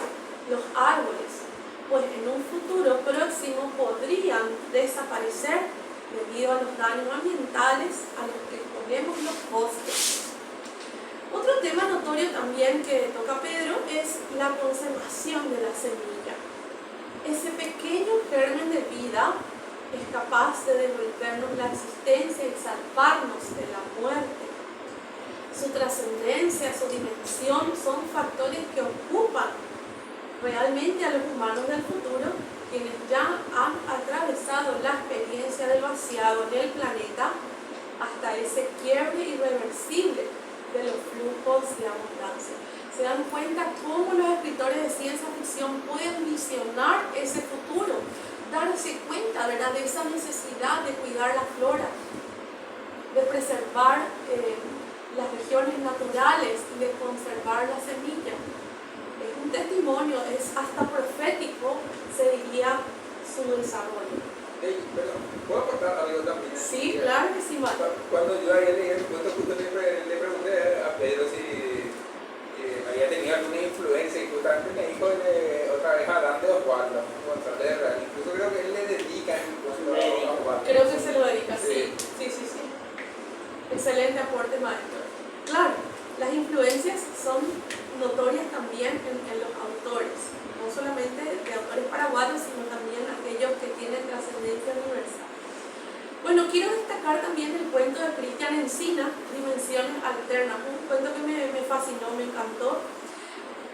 Speaker 3: los árboles, pues en un futuro próximo podrían desaparecer debido a los daños ambientales a los que exponemos los bosques. Otro tema notorio también que toca Pedro es la conservación de la semilla. Ese pequeño germen de vida es capaz de devolvernos la existencia y salvarnos de la muerte. Su trascendencia, su dimensión son factores que ocupan realmente a los humanos del futuro, quienes ya han atravesado la experiencia del vaciado en el planeta hasta ese quiebre irreversible de los flujos de abundancia. Se dan cuenta cómo los escritores de ciencia ficción pueden visionar ese futuro, darse cuenta, ¿verdad?, de esa necesidad de cuidar la flora, de preservar las regiones naturales y de conservar la semilla. Es un testimonio, es hasta profético, se diría, su desarrollo.
Speaker 4: Hey, perdón, ¿puedo aportar algo también?
Speaker 3: Sí, claro que sí, Mario.
Speaker 4: Cuando yo había leído el cuento, justo le pregunté a Pedro si había tenido alguna influencia, y justamente me dijo otra vez hablando de Osvaldo González de Real. Incluso creo que él le dedica un cuento a Osvaldo.
Speaker 3: Creo que se lo dedica,
Speaker 4: Sí.
Speaker 3: sí. Excelente aporte, maestro. Claro, las influencias son notorias también en los autores, no solamente de autores paraguayos, sino también aquellos que tienen trascendencia universal. Bueno, quiero destacar también el cuento de Cristian Encina, Dimensiones Alternas, un cuento que me fascinó, me encantó.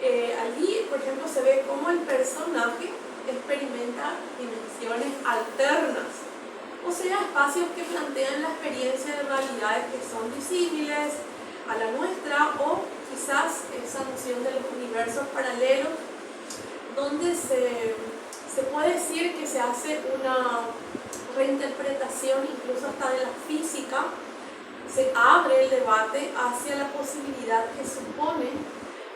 Speaker 3: Allí, por ejemplo, se ve cómo el personaje experimenta dimensiones alternas, o sea, espacios que plantean la experiencia de realidades que son disímiles a la nuestra, o quizás esa noción de los universos paralelos, donde se puede decir que se hace una reinterpretación incluso hasta de la física, se abre el debate hacia la posibilidad que supone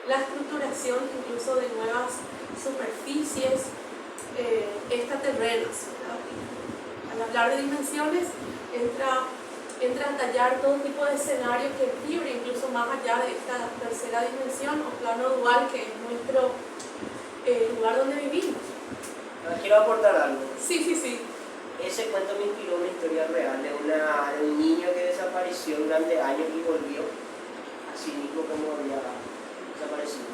Speaker 3: la estructuración incluso de nuevas superficies extraterrenas, ¿verdad? Al hablar de dimensiones entra a tallar todo tipo de escenario que vibre incluso más allá de esta tercera dimensión o plano dual que es nuestro lugar donde vivimos.
Speaker 6: Quiero aportar algo.
Speaker 3: Sí.
Speaker 6: Ese cuento me inspiró una historia real de un niño que desapareció durante años y volvió así mismo como había desaparecido.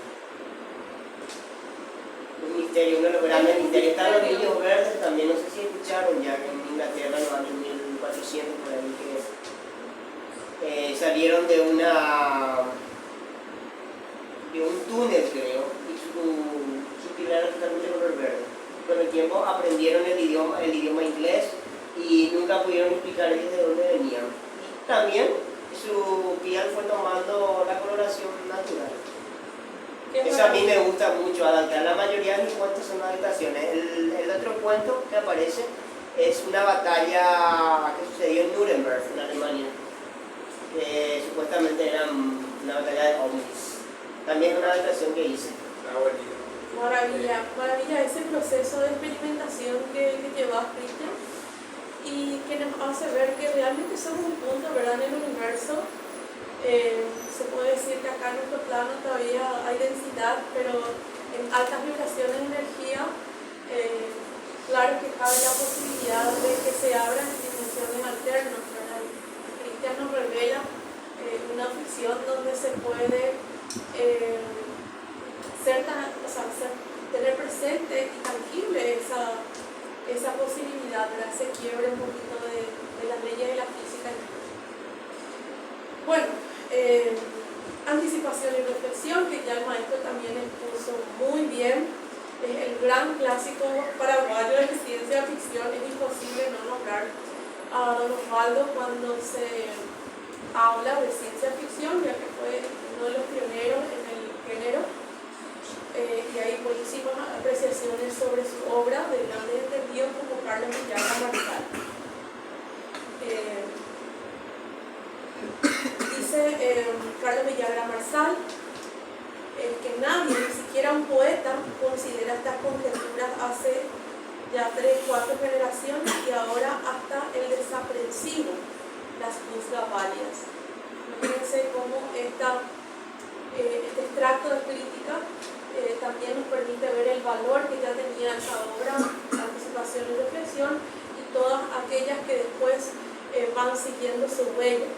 Speaker 6: Un misterio, uno de los grandes misterios. Están los niños verdes también, no sé si escucharon ya que en Inglaterra en los años 1400 por ahí que salieron de un túnel, creo, y su piel era totalmente color verde. Con el tiempo aprendieron el idioma inglés y nunca pudieron explicar ellos de dónde venían. Y también su piel fue tomando la coloración natural. Eso a mí me gusta mucho, adaptar. La mayoría de mis cuentos son adaptaciones. El otro cuento que aparece es una batalla que sucedió en Nuremberg, en Alemania. Supuestamente era una batalla de ovnis. También una adaptación que hice.
Speaker 3: Maravilla ese proceso de experimentación que llevas, Cristian, y que nos hace ver que realmente somos un punto, ¿verdad?, en el universo. Se puede decir que acá en nuestro plano todavía hay densidad, pero en altas vibraciones de energía, claro que cabe la posibilidad de que se abran dimensiones alternas, ¿verdad? Cristian nos revela una ficción donde se puede tener presente y tangible esa posibilidad, ¿verdad? Ese quiebre un poquito de las leyes de la física. Bueno, anticipación y reflexión, que ya el maestro también expuso muy bien, es el gran clásico paraguayo de ciencia ficción. Es imposible no nombrar a don Osvaldo cuando se habla de ciencia ficción, ya que fue uno de los pioneros en el género, y hay buenísimas apreciaciones sobre su obra de grandes entendidos como Carlos Villagra Marsal. Dice Carlos Villagra Marsal que nadie, ni siquiera un poeta, considera estas conjeturas hace ya 3-4 generaciones, y ahora hasta el desaprensivo las juzga válidas. Fíjense cómo este extracto de crítica también nos permite ver el valor que ya tenía esa obra, Anticipación y Reflexión, y todas aquellas que después van siguiendo su huella.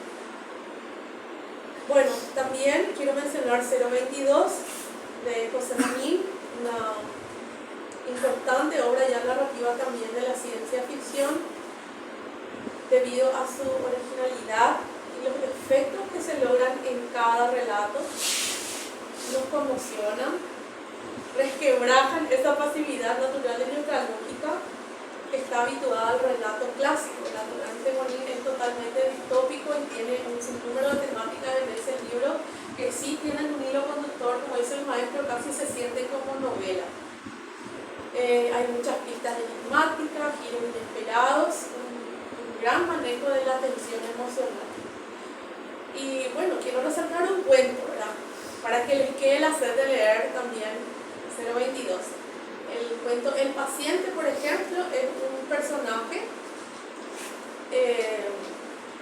Speaker 3: Bueno, también quiero mencionar 022 de José Monín, una importante obra ya narrativa también de la ciencia ficción, debido a su originalidad y los efectos que se logran en cada relato. Nos conmocionan, resquebrajan esa pasividad natural de nuestra lógica que está habituada al relato clásico. Naturalmente Monín es totalmente distópico y tiene un sinnúmero de temáticas en ese libro que sí tienen un hilo conductor, como dice el maestro, casi se siente como novela. Hay muchas pistas enigmáticas, giros inesperados, un gran manejo de la tensión emocional. Y bueno, quiero resaltar un cuento, ¿verdad? Para que les quede el hacer de leer también 022. El cuento El paciente, por ejemplo, es un personaje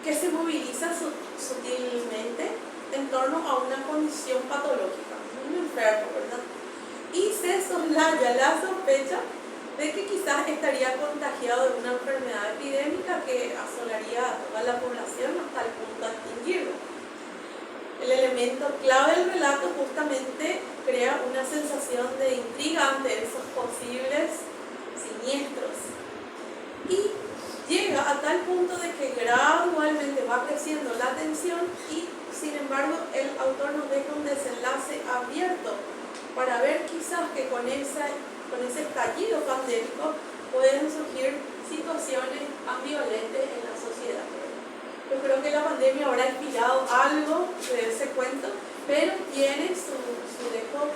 Speaker 3: que se moviliza sutilmente en torno a una condición patológica, un enfermo, ¿verdad? Y se soslaya la sospecha de que quizás estaría contagiado de una enfermedad epidémica que asolaría a toda la población hasta el punto de extinguirlo. El elemento clave del relato justamente crea una sensación de intriga ante esos posibles siniestros. Y llega a tal punto de que gradualmente va creciendo la tensión y, sin embargo, el autor nos deja un desenlace abierto para ver quizás que con ese estallido pandémico pueden surgir situaciones ambivalentes en la sociedad. Yo creo que la pandemia habrá inspirado algo de ese cuento, pero tiene su dejo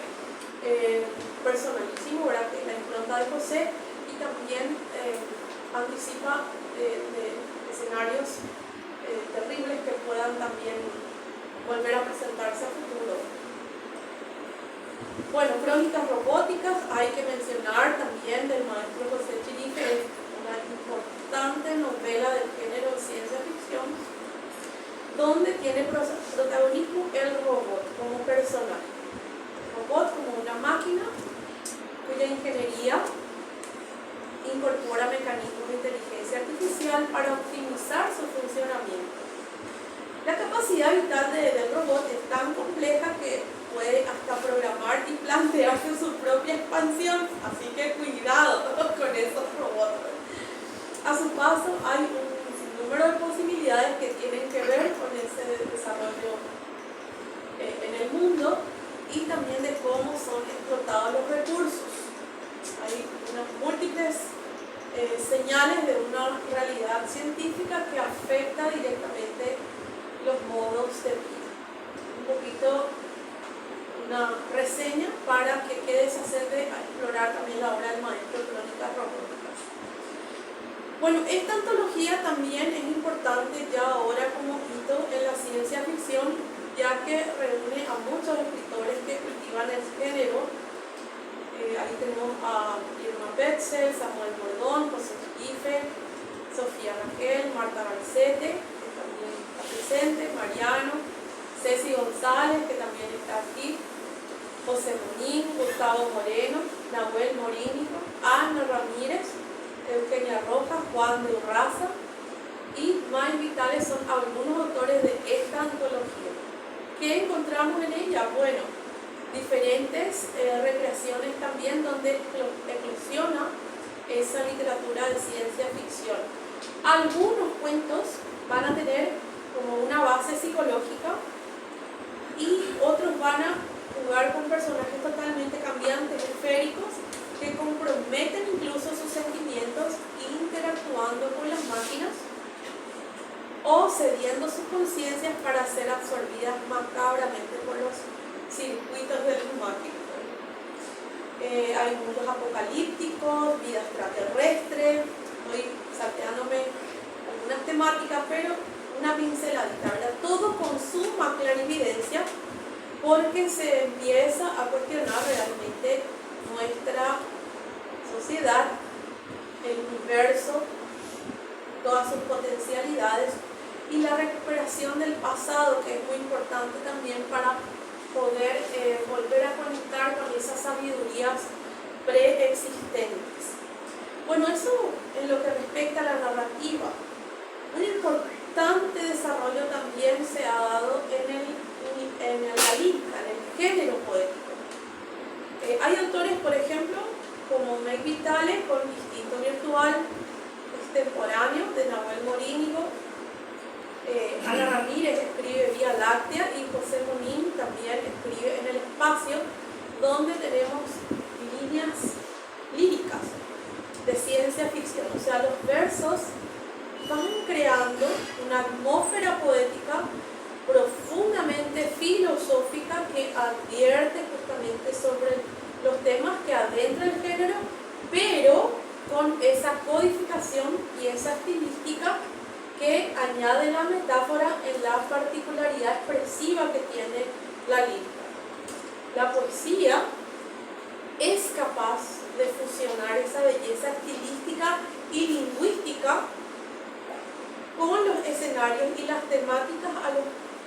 Speaker 3: personalísimo, ¿verdad? Que es la impronta de José, y también anticipa de escenarios terribles que puedan también volver a presentarse a futuro. Bueno, Crónicas Robóticas, hay que mencionar también del maestro José Chirife, es una importante novela del género de ciencia ficción, donde tiene protagonismo el robot como personaje. El robot como una máquina cuya ingeniería incorpora mecanismos de inteligencia artificial para optimizar su funcionamiento. La capacidad vital del robot es tan compleja que puede hasta programar y plantearse su propia expansión, así que cuidado con esos robots. A su paso hay un sinnúmero de posibilidades que tienen que ver con ese desarrollo en el mundo, y también de cómo son explotados los recursos. Hay unas múltiples señales de una realidad científica que afecta directamente los modos de vida. Un poquito una reseña para que quede sacerdote a explorar también la obra del maestro Crónicas Robóticas. Bueno, esta antología también es importante ya ahora como hito en la ciencia ficción, ya que reúne a muchos escritores que cultivan el género. Ahí tenemos a Irma Petzel, Samuel Bordón, José Chirife, Sofía Rangel, Marta Garcete, que también está presente, Mariano, Ceci González, que también está aquí, José Monín, Gustavo Moreno, Nahuel Morínigo, Ana Ramírez, Eugenia Rojas, Juan de Urraza y más vitales son algunos autores de esta antología. ¿Qué encontramos en ella? Bueno, diferentes recreaciones también donde eclosiona esa literatura de ciencia ficción. Algunos cuentos van a tener como una base psicológica y otros van a jugar con personajes totalmente cambiantes, esféricos, que comprometen incluso sus sentimientos interactuando con las máquinas o cediendo sus conciencias para ser absorbidas macabramente por los circuitos de las máquinas. Hay mundos apocalípticos, vida extraterrestre, estoy salteándome algunas temáticas, pero una pinceladita, ¿verdad? Todo con suma clarividencia porque se empieza a cuestionar realmente nuestra sociedad, el universo, todas sus potencialidades y la recuperación del pasado, que es muy importante también para poder volver a conectar con esas sabidurías preexistentes. Bueno, eso en lo que respecta a la narrativa. Un importante desarrollo también se ha dado en la lírica, en el género poético. Hay autores, por ejemplo, como Meg Vitale con Instinto Virtual, Extemporáneo de Nahuel Morínigo, Ana Ramírez escribe Vía Láctea y José Monín también escribe En el Espacio, donde tenemos líneas líricas de ciencia ficción. O sea, los versos van creando una atmósfera poética profundamente filosófica que advierte justamente sobre los temas que adentra el género, pero con esa codificación y esa estilística que añade la metáfora en la particularidad expresiva que tiene la lírica. La poesía es capaz de fusionar esa belleza estilística y lingüística con los escenarios y las temáticas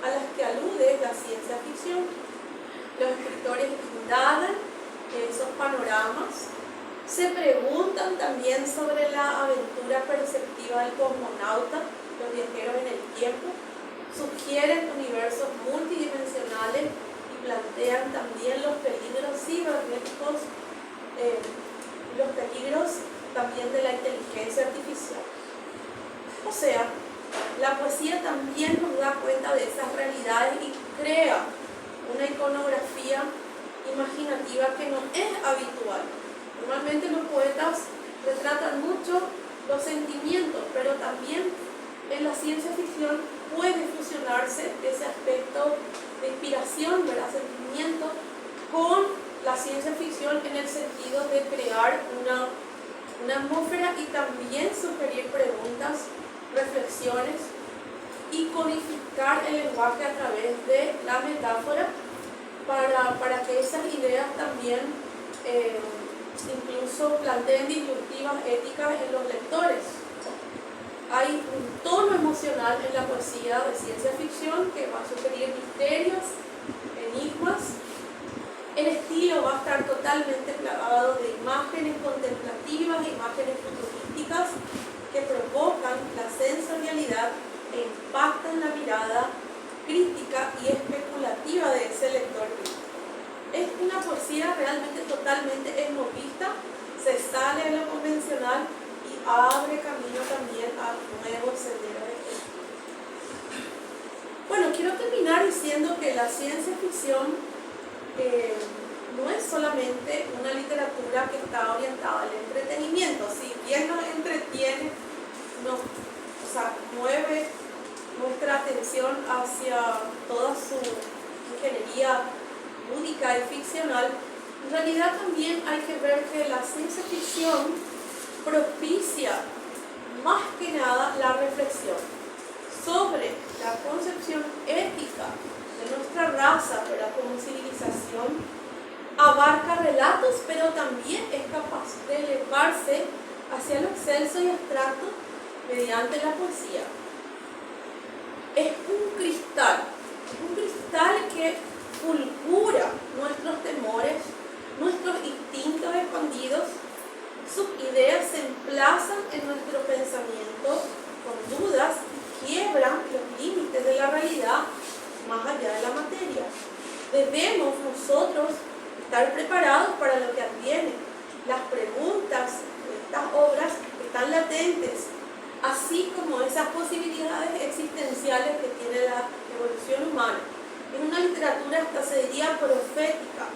Speaker 3: a las que alude la ciencia ficción. Los escritores indagan esos panoramas, se preguntan también sobre la aventura perceptiva del cosmonauta, los viajeros en el tiempo, sugieren universos multidimensionales y plantean también los peligros cibernéticos, los peligros también de la inteligencia artificial. O sea, la poesía también nos da cuenta de esas realidades y crea una iconografía imaginativa que no es habitual. Normalmente los poetas retratan mucho los sentimientos, pero también en la ciencia ficción puede fusionarse ese aspecto de inspiración, de sentimiento, con la ciencia ficción en el sentido de crear una atmósfera y también sugerir preguntas, reflexiones y codificar el lenguaje a través de la metáfora para que esas ideas también incluso planteen disyuntivas éticas en los lectores. Hay un tono emocional en la poesía de ciencia ficción que va a sugerir misterios, enigmas. El estilo va a estar totalmente plagado de imágenes contemplativas, imágenes futurísticas que provocan la sensorialidad e impactan la mirada crítica y especulativa de ese lector. Es una poesía realmente totalmente esmopista, se sale de lo convencional y abre camino también a nuevos senderos de escritura. Bueno, quiero terminar diciendo que la ciencia ficción no es solamente una literatura que está orientada al entretenimiento. Si bien nos entretiene, mueve nuestra atención hacia toda su ingeniería lúdica y ficcional, en realidad también hay que ver que la ciencia ficción propicia más que nada la reflexión sobre la concepción ética de nuestra raza, pero como civilización, abarca relatos, pero también es capaz de elevarse hacia lo excelso y abstracto mediante la poesía. Es un cristal que fulgura nuestros temores, nuestros instintos escondidos. Sus ideas se emplazan en nuestro pensamiento con dudas y quiebran los límites de la realidad más allá de la materia. Debemos nosotros estar preparados para lo que adviene. Las preguntas de estas obras están latentes, así como esas posibilidades existenciales que tiene la evolución humana. En una literatura hasta se diría profética,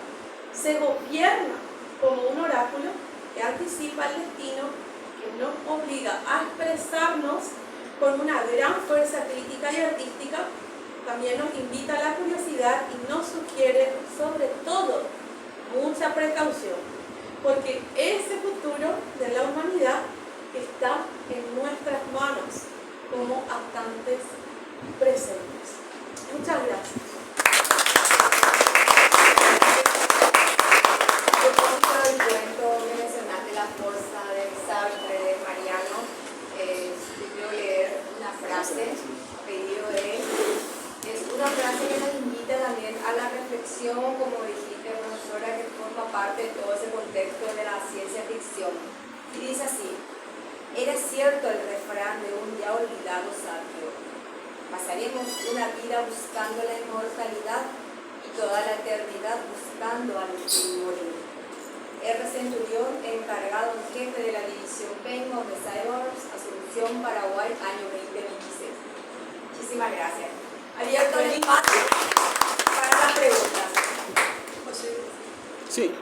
Speaker 3: se gobierna como un oráculo que anticipa el destino, que nos obliga a expresarnos con una gran fuerza crítica y artística. También nos invita a la curiosidad y nos sugiere, sobre todo, mucha precaución, porque ese futuro de la humanidad está en nuestras manos como actantes presentes. Muchas gracias.
Speaker 1: El cuento que mencionaste, La Forza del Sabre de Mariano, yo quiero leer una frase a pedido de él. Es una frase que nos invita también a la reflexión, como dijiste, profesora, que forma parte de todo ese contexto de la ciencia ficción. Y dice así: era cierto el refrán de un ya olvidado sabio. Pasaremos una vida buscando la inmortalidad y toda la eternidad buscando al fin morir. R. Centurión, encargado en jefe de la división Pengo de Cyborgs, Asunción, Paraguay, año 2026. Muchísimas gracias. Abierto el espacio para las preguntas.
Speaker 5: Sí.